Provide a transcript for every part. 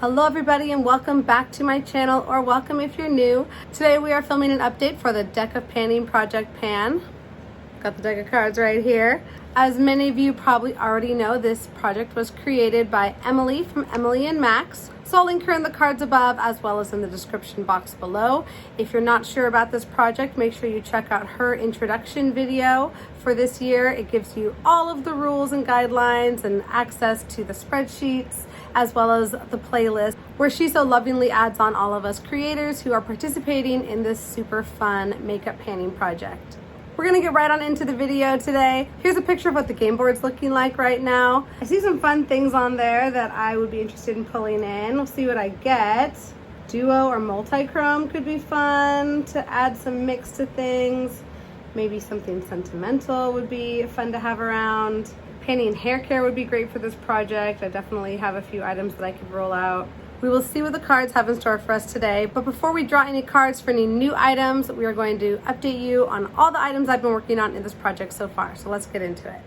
Hello everybody and welcome back to my channel, or welcome if you're new. Today we are filming an update for the Deck of Panning Project Pan. Got the deck of cards right here. As many of you probably already know, this project was created by Emily from Emily and Max. So I'll link her in the cards above as well as in the description box below. If you're not sure about this project, make sure you check out her introduction video for this year. It gives you all of the rules and guidelines and access to the spreadsheets as well as the playlist where she so lovingly adds on all of us creators who are participating in this super fun makeup panning project. We're gonna get right on into the video today. Here's a picture of what the game board's looking like right now. I see some fun things on there that I would be interested in pulling in. We'll see what I get. Duo or multi-chrome could be fun to add some mix to things. Maybe something sentimental would be fun to have around. Panning hair care would be great for this project. I definitely have a few items that I could roll out. We will see what the cards have in store for us today. But before we draw any cards for any new items, we are going to update you on all the items I've been working on in this project so far. So let's get into it.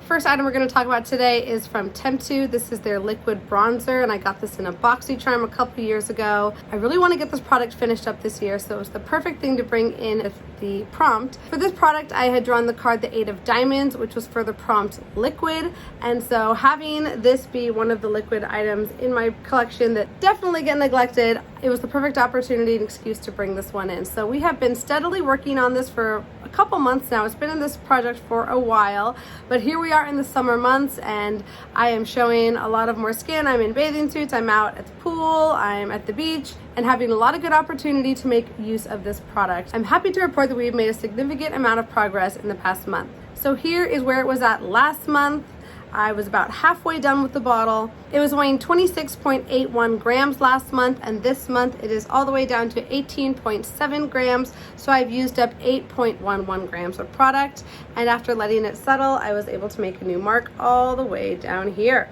First item we're going to talk about today is from Temptu. This is their liquid bronzer, and I got this in a BoxyCharm a couple years ago. I really want to get this product finished up this year, so it was the perfect thing to bring in with the prompt. For this product, I had drawn the card the 8 of Diamonds, which was for the prompt liquid, and so having this be one of the liquid items in my collection that definitely get neglected, it was the perfect opportunity and excuse to bring this one in. So we have been steadily working on this for a couple months now. It's been in this project for a while, but here we are in the summer months and I am showing a lot of more skin. I'm in bathing suits, I'm out at the pool, I'm at the beach, and having a lot of good opportunity to make use of this product. I'm happy to report that we've made a significant amount of progress in the past month. So here is where it was at last month. I was about halfway done with the bottle. It was weighing 26.81 grams last month, and this month it is all the way down to 18.7 grams. So I've used up 8.11 grams of product, and after letting it settle, I was able to make a new mark all the way down here.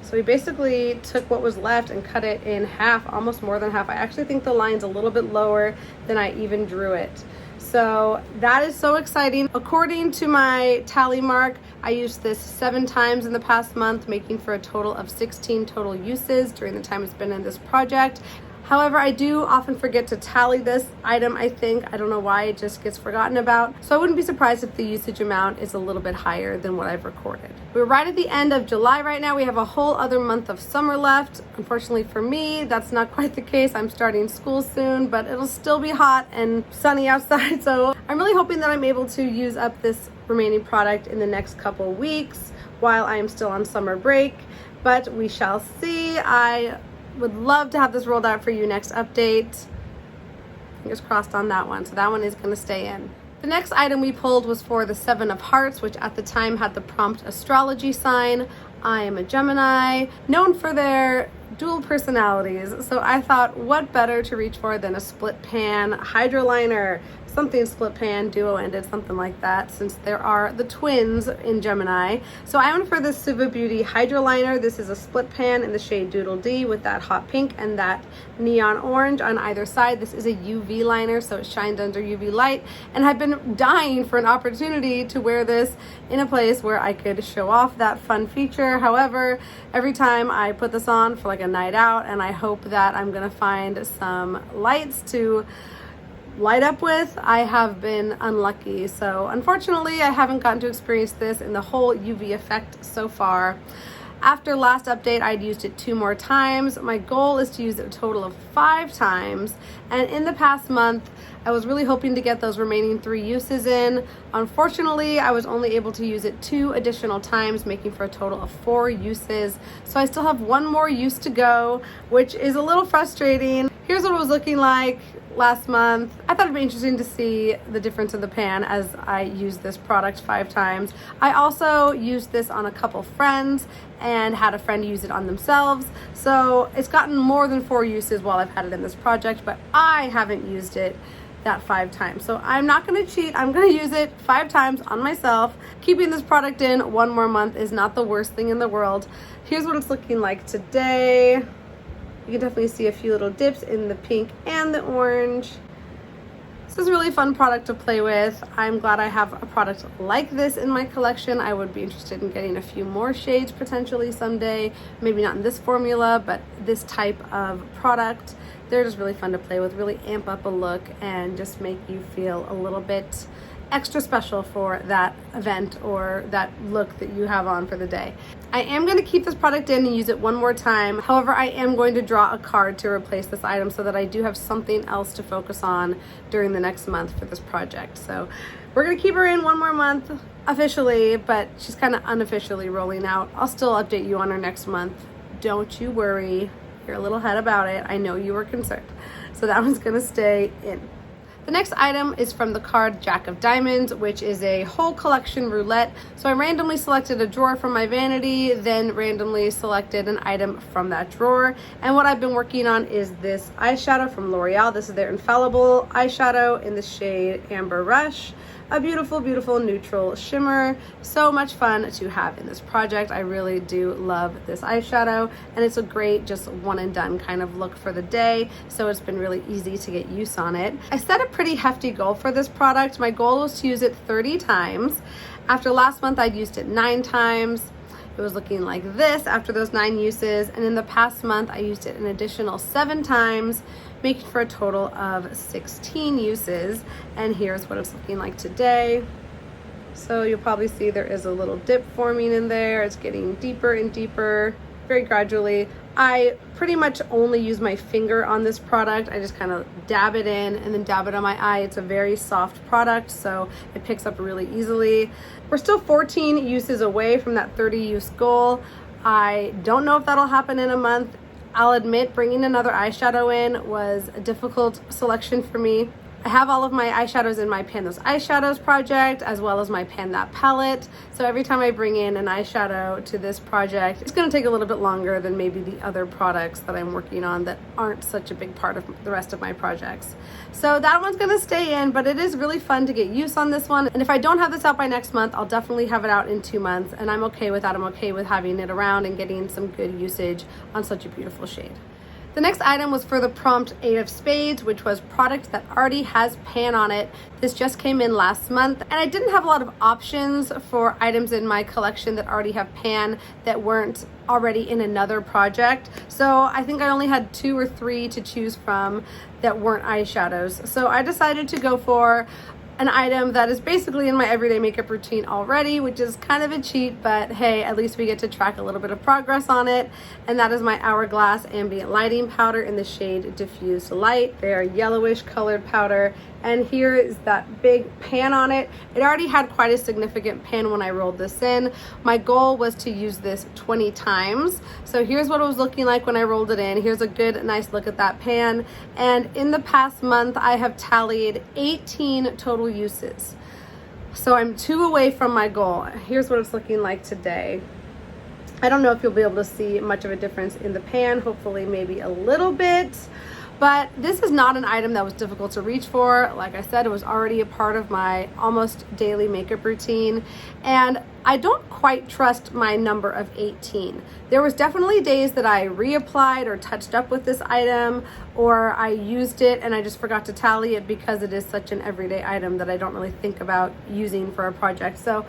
So we basically took what was left and cut it in half, almost more than half. I actually think the line's a little bit lower than I even drew it. So that is so exciting. According to my tally mark, I used this 7 times in the past month, making for a total of 16 total uses during the time it's been in this project. However, I do often forget to tally this item, I think. I don't know why, it just gets forgotten about. So I wouldn't be surprised if the usage amount is a little bit higher than what I've recorded. We're right at the end of July right now. We have a whole other month of summer left. Unfortunately for me, that's not quite the case. I'm starting school soon, but it'll still be hot and sunny outside. So I'm really hoping that I'm able to use up this remaining product in the next couple weeks while I am still on summer break, but we shall see. I would love to have this rolled out for you next update. Fingers crossed on that one. So that one is going to stay in. The next item we pulled was for the 7 of Hearts, which at the time had the prompt astrology sign. I am a Gemini, known for their dual personalities. So I thought, what better to reach for than a split pan hydroliner, something split pan, duo ended, something like that, since there are the twins in Gemini. So I went for this Suva Beauty hydroliner. This is a split pan in the shade Doodle D with that hot pink and that neon orange on either side. This is a UV liner, so it shines under UV light, and I've been dying for an opportunity to wear this in a place where I could show off that fun feature. However, every time I put this on for like a night out, and I hope that I'm gonna find some lights to light up with, I have been unlucky. So unfortunately, I haven't gotten to experience this in the whole UV effect so far. After last update, I'd used it 2 more times. My goal is to use it a total of 5 times. And in the past month, I was really hoping to get those remaining 3 uses in. Unfortunately, I was only able to use it 2 additional times, making for a total of 4 uses. So I still have 1 more use to go, which is a little frustrating. Here's what it was looking like last month. I thought it'd be interesting to see the difference in the pan as I used this product 5 times. I also used this on a couple friends and had a friend use it on themselves. So it's gotten more than 4 uses while I've had it in this project, but I haven't used it that 5 times. So I'm not gonna cheat. I'm gonna use it 5 times on myself. Keeping this product in 1 more month is not the worst thing in the world. Here's what it's looking like today. You can definitely see a few little dips in the pink and the orange. This is a really fun product to play with. I'm glad I have a product like this in my collection. I would be interested in getting a few more shades potentially someday. Maybe not in this formula, but this type of product. They're just really fun to play with, really amp up a look and just make you feel a little bit extra special for that event or that look that you have on for the day. I am going to keep this product in and use it one more time. However, I am going to draw a card to replace this item so that I do have something else to focus on during the next month for this project. So we're going to keep her in one more month officially, but she's kind of unofficially rolling out. I'll still update you on her next month. Don't you worry. You're a little ahead about it. I know you were concerned. So that one's going to stay in. The next item is from the card Jack of Diamonds, which is a whole collection roulette. So I randomly selected a drawer from my vanity, then randomly selected an item from that drawer. And what I've been working on is this eyeshadow from Loreal. This is their Infallible eyeshadow in the shade Amber Rush. A beautiful, beautiful neutral shimmer. So much fun to have in this project. I really do love this eyeshadow, and it's a great just one and done kind of look for the day. So it's been really easy to get use on it. I set a pretty hefty goal for this product. My goal was to use it 30 times. After last month, I'd used it 9 times. It was looking like this after those 9 uses, and in the past month I used it an additional 7 times, making for a total of 16 uses. And here's what it's looking like today. So you'll probably see there is a little dip forming in there. It's getting deeper and deeper very gradually. I pretty much only use my finger on this product. I just kind of dab it in and then dab it on my eye. It's a very soft product, so it picks up really easily. We're still 14 uses away from that 30 use goal. I don't know if that'll happen in a month. I'll admit bringing another eyeshadow in was a difficult selection for me. I have all of my eyeshadows in my Pan Those Eyeshadows project, as well as my Pan That palette. So every time I bring in an eyeshadow to this project, it's going to take a little bit longer than maybe the other products that I'm working on that aren't such a big part of the rest of my projects. So that one's going to stay in, but it is really fun to get use on this one. And if I don't have this out by next month, I'll definitely have it out in 2 months. And I'm okay with that. I'm okay with having it around and getting some good usage on such a beautiful shade. The next item was for the prompt 8 of Spades, which was product that already has pan on it. This just came in last month, and I didn't have a lot of options for items in my collection that already have pan that weren't already in another project. So I think I only had 2 or 3 to choose from that weren't eyeshadows. So I decided to go for an item that is basically in my everyday makeup routine already, which is kind of a cheat, but hey, at least we get to track a little bit of progress on it. And that is my Hourglass Ambient Lighting Powder in the shade Diffused Light. They are yellowish colored powder, and here is that big pan on it. It already had quite a significant pan when I rolled this in. My goal was to use this 20 times. So here's what it was looking like when I rolled it in. Here's a good, nice look at that pan. And in the past month, I have tallied 18 total uses. So I'm 2 away from my goal. Here's what it's looking like today. I don't know if you'll be able to see much of a difference in the pan. Hopefully maybe a little bit. But this is not an item that was difficult to reach for. Like I said, it was already a part of my almost daily makeup routine. And I don't quite trust my number of 18. There was definitely days that I reapplied or touched up with this item, or I used it and I just forgot to tally it because it is such an everyday item that I don't really think about using for a project. So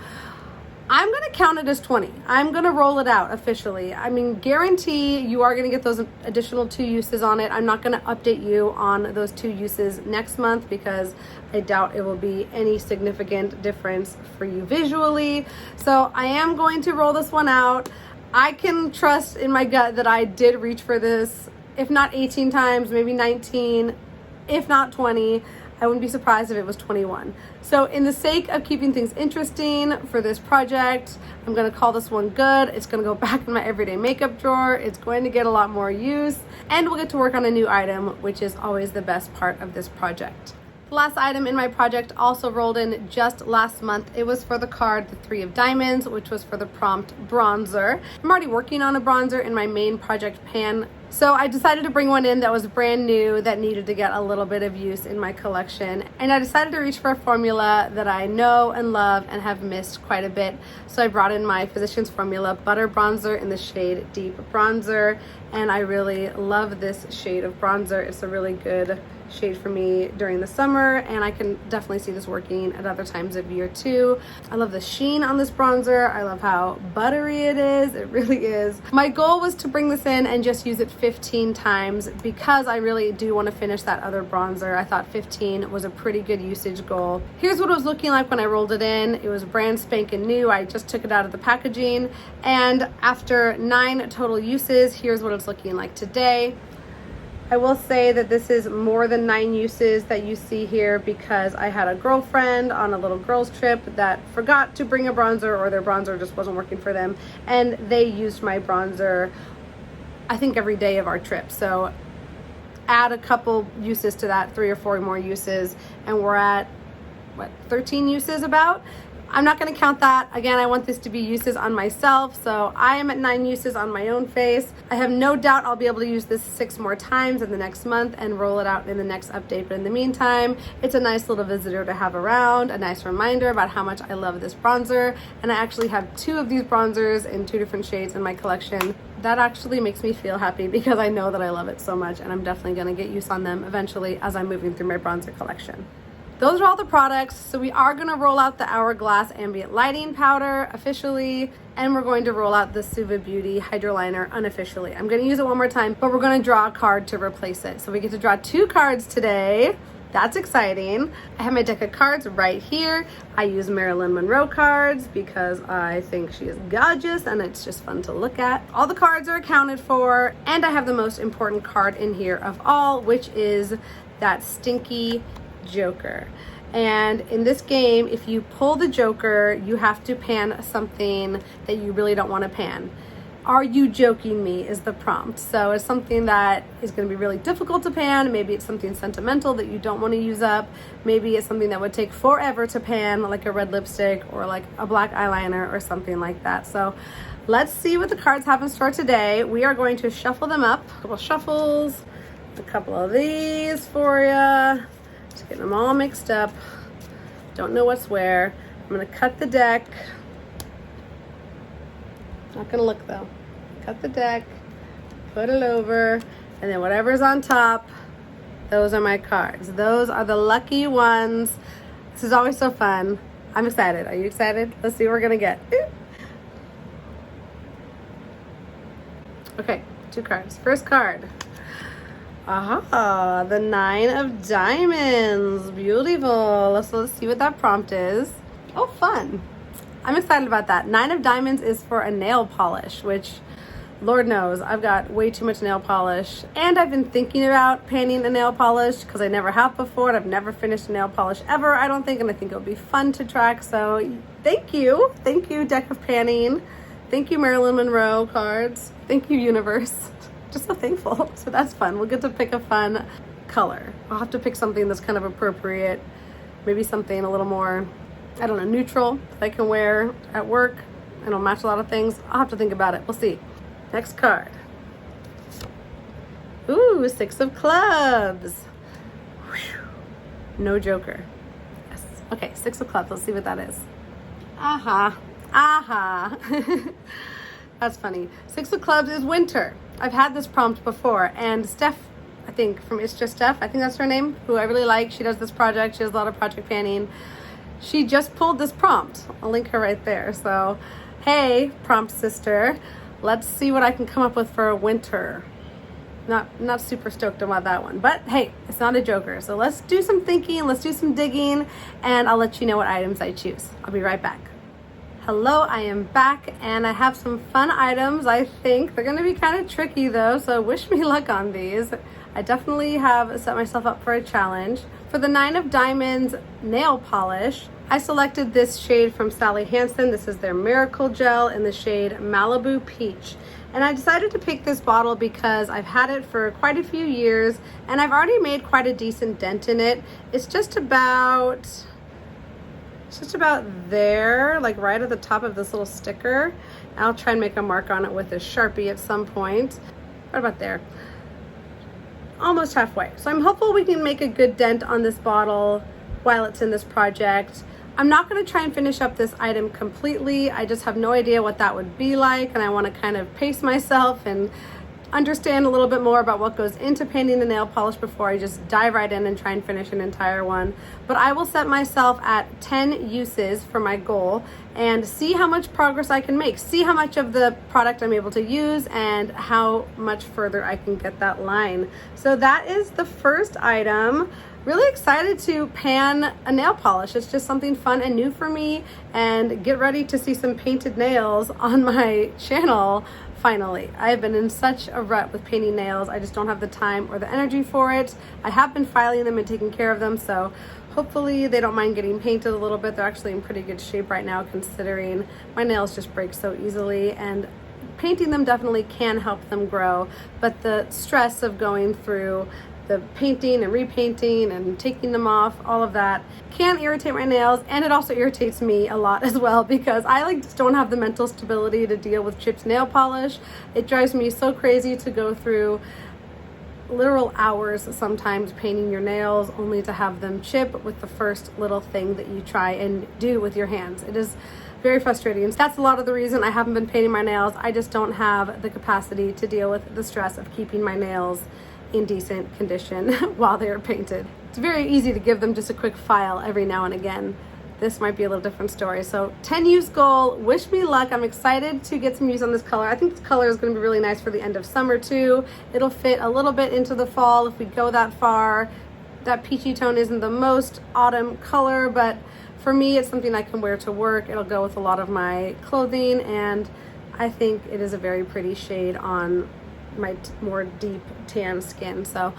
I'm going to count it as 20. I'm going to roll it out officially. I mean, guarantee you are going to get those additional 2 uses on it. I'm not going to update you on those 2 uses next month because I doubt it will be any significant difference for you visually. So I am going to roll this one out. I can trust in my gut that I did reach for this, if not 18 times, maybe 19, if not 20. I wouldn't be surprised if it was 21. So in the sake of keeping things interesting for this project, I'm gonna call this one good. It's gonna go back in my everyday makeup drawer. It's going to get a lot more use, and we'll get to work on a new item, which is always the best part of this project. The last item in my project also rolled in just last month. It was for the card, the 3 of Diamonds, which was for the prompt bronzer. I'm already working on a bronzer in my main project pan So I decided to bring one in that was brand new that needed to get a little bit of use in my collection. And I decided to reach for a formula that I know and love and have missed quite a bit. So I brought in my Physicians Formula Butter Bronzer in the shade Deep Bronzer. And I really love this shade of bronzer. It's a really good shade for me during the summer, and I can definitely see this working at other times of year too. I love the sheen on this bronzer. I love how buttery it is. It really is. My goal was to bring this in and just use it 15 times because I really do want to finish that other bronzer. I thought 15 was a pretty good usage goal. Here's what it was looking like when I rolled it in. It was brand spanking new. I just took it out of the packaging, and after 9 total uses, here's what it's looking like today. I will say that this is more than 9 uses that you see here because I had a girlfriend on a little girls trip that forgot to bring a bronzer, or their bronzer just wasn't working for them, and they used my bronzer I think every day of our trip. So add a couple uses to that, 3 or 4 more uses, and we're at what, 13 uses about. I'm not going to count that. Again, I want this to be uses on myself, so I am at 9 uses on my own face. I have no doubt I'll be able to use this 6 more times in the next month and roll it out in the next update. But in the meantime, it's a nice little visitor to have around, a nice reminder about how much I love this bronzer. And I actually have 2 of these bronzers in 2 different shades in my collection. That actually makes me feel happy because I know that I love it so much, and I'm definitely going to get use on them eventually as I'm moving through my bronzer collection. Those are all the products. So we are going to roll out the Hourglass Ambient Lighting Powder officially, and we're going to roll out the Suva Beauty Hydroliner unofficially. I'm going to use it one more time, but we're going to draw a card to replace it. So we get to draw 2 cards today. That's exciting. I have my deck of cards right here. I use Marilyn Monroe cards because I think she is gorgeous and it's just fun to look at. All the cards are accounted for, and I have the most important card in here of all, which is that stinky Joker. And in this game, if you pull the Joker, you have to pan something that you really don't want to pan. Are you joking me is the prompt. So it's something that is going to be really difficult to pan. Maybe it's something sentimental that you don't want to use up. Maybe it's something that would take forever to pan, like a red lipstick or like a black eyeliner or something like that. So let's see what the cards have in store today. We are going to shuffle them up. A couple shuffles, a couple of these for you. Just getting them all mixed up. Don't know what's where. I'm going to cut the deck. Not going to look though. Cut the deck, put it over, and then whatever's on top, those are my cards. Those are the lucky ones. This is always so fun. I'm excited. Are you excited? Let's see what we're going to get. Okay, 2 cards. First card. Aha, the 9 of Diamonds. Beautiful. So let's see what that prompt is. Oh, fun. I'm excited about that. 9 of Diamonds is for a nail polish, which, Lord knows, I've got way too much nail polish. And I've been thinking about panning a nail polish because I never have before. And I've never finished a nail polish ever, I don't think. And I think it'll be fun to track. So thank you. Thank you, deck of panning. Thank you, Marilyn Monroe cards. Thank you, universe. Just so thankful. So that's fun. We'll get to pick a fun color. I'll have to pick something that's kind of appropriate. Maybe something a little more, I don't know, neutral that I can wear at work and it'll match a lot of things. I'll have to think about it. We'll see. Next card. Ooh, 6 of Clubs. Whew. No Joker. Yes. Okay, 6 of Clubs. Let's see what that is. Aha. Aha. That's funny. 6 of Clubs is winter. I've had this prompt before, and Steph, I think from It's Just Steph, I think that's her name, who I really like. She does this project. She does a lot of project panning. She just pulled this prompt. I'll link her right there. So, hey, prompt sister, let's see what I can come up with for a winter. Not super stoked about that one, but hey, it's not a Joker. So let's do some thinking, let's do some digging, and I'll let you know what items I choose. I'll be right back. Hello, I am back, and I have some fun items. I think they're gonna be kind of tricky though, so wish me luck on these. I definitely have set myself up for a challenge. For the 9 of Diamonds nail polish, I selected this shade from Sally Hansen. This is their Miracle Gel in the shade Malibu Peach. And I decided to pick this bottle because I've had it for quite a few years, and I've already made quite a decent dent in it. It's just about there, like right at the top of this little sticker. I'll try and make a mark on it with a Sharpie at some point. right about there. Almost halfway. So I'm hopeful we can make a good dent on this bottle while it's in this project. I'm not going to try and finish up this item completely. I just have no idea what that would be like, and I want to kind of pace myself and understand a little bit more about what goes into painting the nail polish before I just dive right in and try and finish an entire one. But I will set myself at 10 uses for my goal and see how much progress I can make, see how much of the product I'm able to use and how much further I can get that line. So that is the first item. Really excited to pan a nail polish. It's just something fun and new for me, and get ready to see some painted nails on my channel finally. I have been in such a rut with painting nails. I just don't have the time or the energy for it. I have been filing them and taking care of them, so hopefully they don't mind getting painted a little bit. They're actually in pretty good shape right now considering my nails just break so easily, and painting them definitely can help them grow, but the stress of going through the painting and repainting and taking them off, all of that can irritate my nails, and it also irritates me a lot as well because I just don't have the mental stability to deal with chipped nail polish. It drives me so crazy to go through literal hours sometimes painting your nails only to have them chip with the first little thing that you try and do with your hands. It is very frustrating. That's a lot of the reason I haven't been painting my nails. I just don't have the capacity to deal with the stress of keeping my nails in decent condition while they are painted. It's very easy to give them just a quick file every now and again. This might be a little different story. So 10 use goal, wish me luck. I'm excited to get some use on this color. I think this color is going to be really nice for the end of summer too. It'll fit a little bit into the fall if we go that far. That peachy tone isn't the most autumn color, but for me it's something I can wear to work. It'll go with a lot of my clothing, and I think it is a very pretty shade on my more deep tan skin. So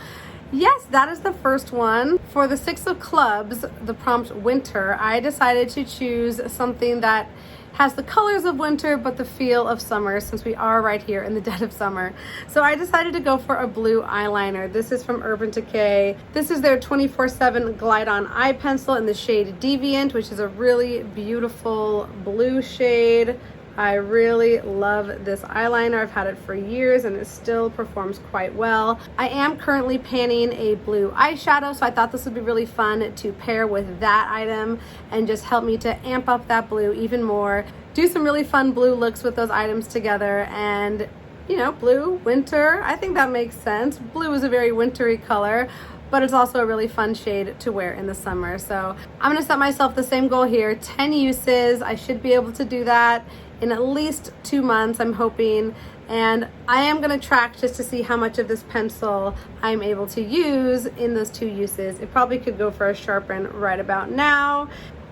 yes, that is the first one. For the 6 of clubs, the prompt winter, I decided to choose something that has the colors of winter but the feel of summer, since we are right here in the dead of summer. So I decided to go for a blue eyeliner. This is from Urban Decay. This is their 24/7 Glide On Eye Pencil in the shade Deviant, which is a really beautiful blue shade. I really love this eyeliner. I've had it for years and it still performs quite well. I am currently panning a blue eyeshadow, so I thought this would be really fun to pair with that item and just help me to amp up that blue even more. Do some really fun blue looks with those items together, and you know, blue, winter, I think that makes sense. Blue is a very wintry color, but it's also a really fun shade to wear in the summer. So I'm gonna set myself the same goal here, 10 uses. I should be able to do that in at least 2 months, I'm hoping. And I am gonna track just to see how much of this pencil I'm able to use in those 2 uses. It probably could go for a sharpen right about now.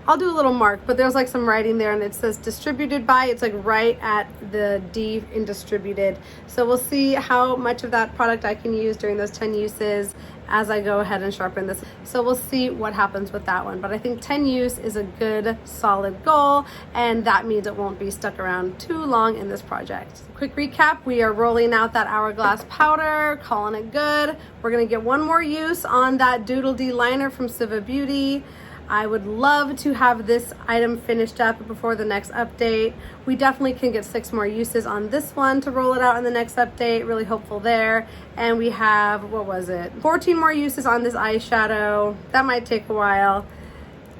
I'll do a little mark, but there's like some writing there and it says distributed by. It's like right at the D in distributed. So we'll see how much of that product I can use during those 10 uses as I go ahead and sharpen this. So we'll see what happens with that one. But I think 10 use is a good solid goal, and that means it won't be stuck around too long in this project. Quick recap, we are rolling out that Hourglass powder, calling it good. We're gonna get one more use on that Doodle Dee liner from Siva Beauty. I would love to have this item finished up before the next update. We definitely can get 6 more uses on this one to roll it out in the next update. Really hopeful there. And we have, what was it? 14 more uses on this eyeshadow. That might take a while.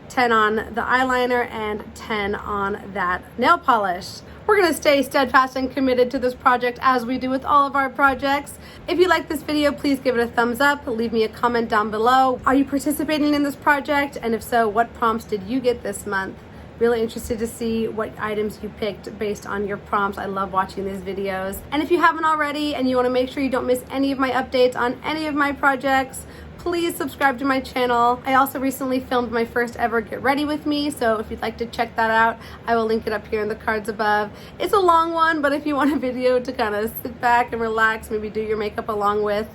10 on the eyeliner and 10 on that nail polish. We're gonna stay steadfast and committed to this project as we do with all of our projects. If you like this video, please give it a thumbs up. Leave me a comment down below. Are you participating in this project? And if so, what prompts did you get this month? Really interested to see what items you picked based on your prompts. I love watching these videos. And if you haven't already and you wanna make sure you don't miss any of my updates on any of my projects, please subscribe to my channel. I also recently filmed my first ever Get Ready With Me, so if you'd like to check that out, I will link it up here in the cards above. It's a long one, but if you want a video to kind of sit back and relax, maybe do your makeup along with,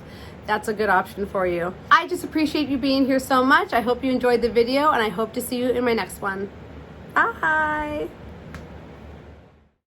that's a good option for you. I just appreciate you being here so much. I hope you enjoyed the video, and I hope to see you in my next one. Bye!